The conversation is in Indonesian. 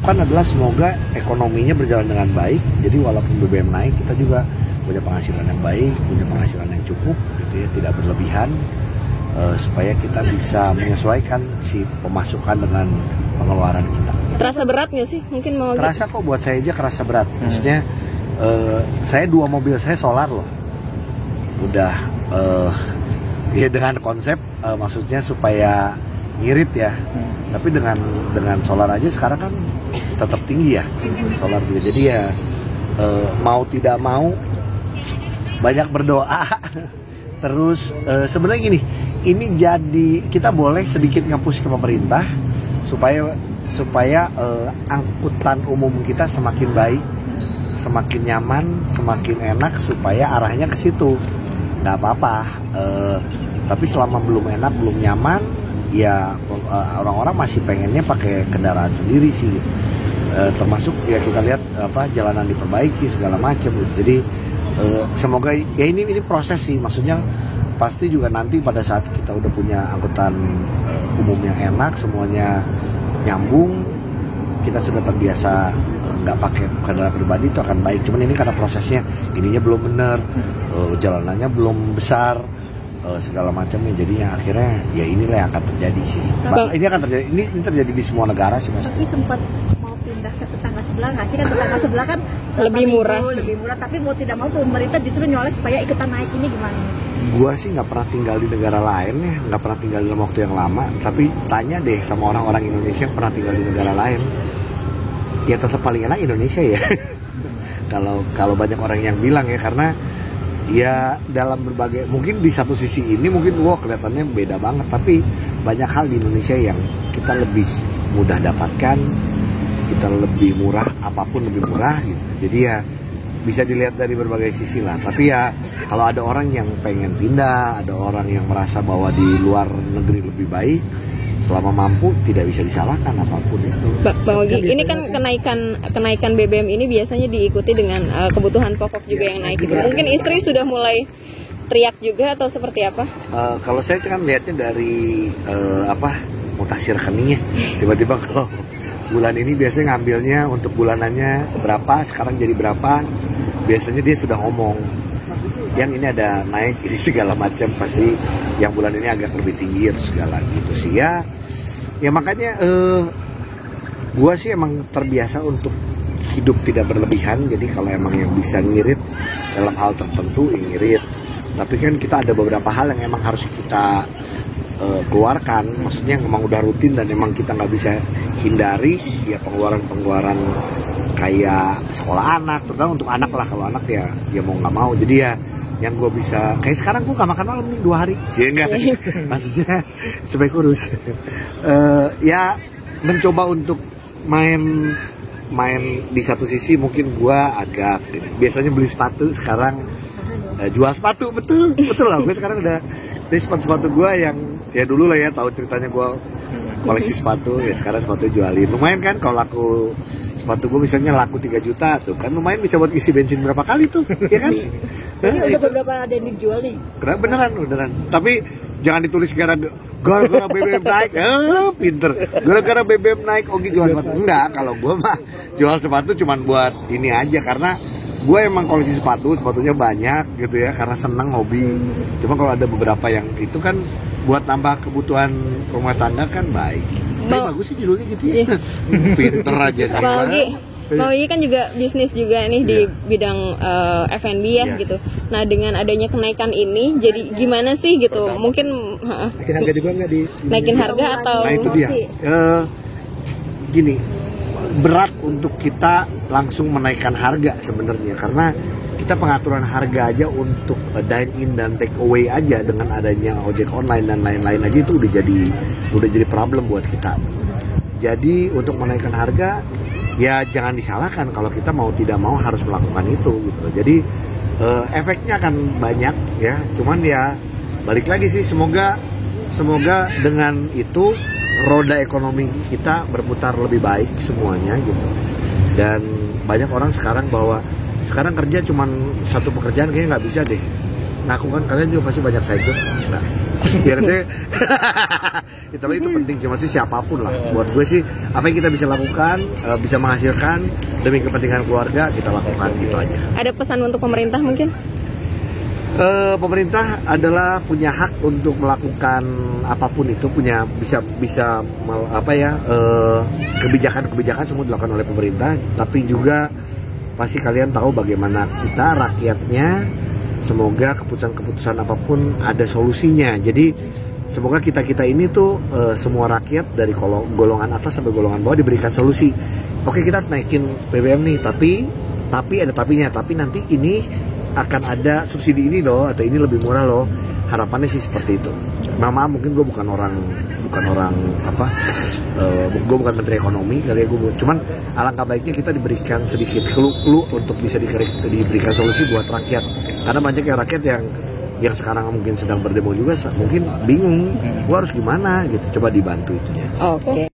harapkan adalah semoga ekonominya berjalan dengan baik. Jadi walaupun BBM naik, kita juga punya penghasilan yang baik, punya penghasilan yang cukup, gitu ya, tidak berlebihan, supaya kita bisa menyesuaikan si pemasukan dengan pengeluaran kita. Terasa berat nggak sih? Mungkin mau. Terasa kok, buat saya aja kerasa berat. Maksudnya saya 2 mobil saya solar loh. Udah ya dengan konsep maksudnya supaya ngirit ya. Tapi dengan solar aja sekarang kan tetap tinggi ya solar juga. Jadi ya mau tidak mau banyak berdoa. Terus sebenarnya gini, ini jadi kita boleh sedikit nge-push ke pemerintah supaya angkutan umum kita semakin baik, semakin nyaman, semakin enak, supaya arahnya ke situ. Nggak apa-apa. Tapi selama belum enak, belum nyaman, ya orang-orang masih pengennya pakai kendaraan sendiri sih. Termasuk ya kita lihat jalanan diperbaiki segala macam. Jadi semoga ya ini proses sih, maksudnya pasti juga nanti pada saat kita udah punya angkutan umum yang enak, semuanya nyambung, kita sudah terbiasa nggak pakai kendaraan pribadi, itu akan baik. Cuman ini karena prosesnya ininya belum benar, jalanannya belum besar, segala macamnya, jadinya akhirnya ya inilah yang akan terjadi sih. Ini akan terjadi, ini terjadi di semua negara sih mas. Tapi sempat mau pindah ke tetangga sebelah nggak sih? Kan tetangga sebelah kan lebih murah, tapi mau tidak mau pemerintah justru nyolek supaya ikutan naik, ini gimana? Gua sih nggak pernah tinggal di negara lain ya, nggak pernah tinggal dalam waktu yang lama. Tapi tanya deh sama orang-orang Indonesia yang pernah tinggal di negara lain, ya tetap paling enak Indonesia ya. Kalau banyak orang yang bilang ya, karena ya dalam berbagai, mungkin di satu sisi ini mungkin kelihatannya beda banget, tapi banyak hal di Indonesia yang kita lebih mudah dapatkan, kita lebih murah, apapun lebih murah gitu. Jadi ya bisa dilihat dari berbagai sisi lah. Tapi ya kalau ada orang yang pengen pindah, ada orang yang merasa bahwa di luar negeri lebih baik, selama mampu tidak bisa disalahkan apapun itu. Bang Ogi, ini kan kenaikan BBM ini biasanya diikuti dengan kebutuhan pokok juga yang naik. Mungkin istri sudah mulai teriak juga atau seperti apa? Kalau saya kan lihatnya dari mutasi rekeningnya. Tiba-tiba kalau bulan ini biasanya ngambilnya untuk bulanannya berapa, sekarang jadi berapa, biasanya dia sudah ngomong yang ini ada naik ini segala macam, pasti yang bulan ini agak lebih tinggi atau segala gitu sih ya makanya gua sih emang terbiasa untuk hidup tidak berlebihan. Jadi kalau emang yang bisa ngirit dalam hal tertentu ngirit, tapi kan kita ada beberapa hal yang emang harus kita keluarkan, maksudnya yang emang udah rutin dan emang kita nggak bisa hindari, ya pengeluaran kayak sekolah anak, terutama untuk anak lah. Kalau anak ya mau nggak mau, jadi ya yang gue bisa, kayak sekarang gue nggak makan malam nih 2 hari, enggak, maksudnya supaya kurus. Ya mencoba untuk main di satu sisi, mungkin gue agak biasanya beli sepatu, sekarang jual sepatu, betul lah. Gue sekarang udah dari sepatu gue yang ya dulu lah ya, tahu ceritanya gue koleksi sepatu, ya sekarang sepatu jualin lumayan kan. Kalau laku sepatu gue misalnya laku 3 juta tuh kan lumayan, bisa buat isi bensin berapa kali tuh, ya kan? Ini udah beberapa ada yang dijual nih. Beneran. Tapi jangan ditulis gara-gara BBM naik, pinter. Gara-gara BBM naik Ogi jual sepatu. Enggak, kalau gue mah jual sepatu cuman buat ini aja, karena gue emang koleksi sepatunya banyak gitu ya, karena seneng, hobi. Cuma kalau ada beberapa yang itu kan buat nambah kebutuhan rumah tangga kan baik. Tapi bagus sih judulnya gitu ya. Pinter aja kan. Bang Ogi kan juga bisnis juga nih di bidang F&B ya gitu. Nah dengan adanya kenaikan ini, jadi gimana sih gitu? Mungkin naikin harga juga nggak naikin harga atau? Nah itu dia. Gini, berat untuk kita langsung menaikkan harga sebenarnya, karena kita pengaturan harga aja untuk dine in dan take away aja dengan adanya ojek online dan lain-lain aja itu udah jadi problem buat kita. Jadi untuk menaikkan harga ya jangan disalahkan kalau kita mau tidak mau harus melakukan itu gitu. Jadi efeknya akan banyak ya. Cuman ya balik lagi sih, semoga dengan itu roda ekonomi kita berputar lebih baik semuanya gitu. Dan banyak orang sekarang bahwa sekarang kerja cuman satu pekerjaan kayaknya nggak bisa deh. Nah aku kan kalian juga pasti banyak side job. Nah, biar saya ya, tapi itu penting cuma sih siapapun lah buat gue sih apa yang kita bisa lakukan bisa menghasilkan demi kepentingan keluarga kita lakukan gitu aja. Ada pesan untuk pemerintah mungkin? Pemerintah adalah punya hak untuk melakukan apapun itu bisa kebijakan semua dilakukan oleh pemerintah, tapi juga pasti kalian tahu bagaimana kita rakyatnya, semoga keputusan apapun ada solusinya. Jadi semoga kita ini tuh semua rakyat dari golongan atas sampai golongan bawah diberikan solusi. Oke, kita naikin BBM nih, tapi ada tapinya, tapi nanti ini akan ada subsidi ini loh, atau ini lebih murah loh. Harapannya sih seperti itu. Mama mungkin gue bukan orang gue bukan menteri ekonomi kali ya, cuman alangkah baiknya kita diberikan sedikit clue untuk bisa diberikan solusi buat rakyat, karena banyak ya rakyat yang sekarang mungkin sedang berdemo juga mungkin bingung gue harus gimana gitu, coba dibantu itunya. Oke.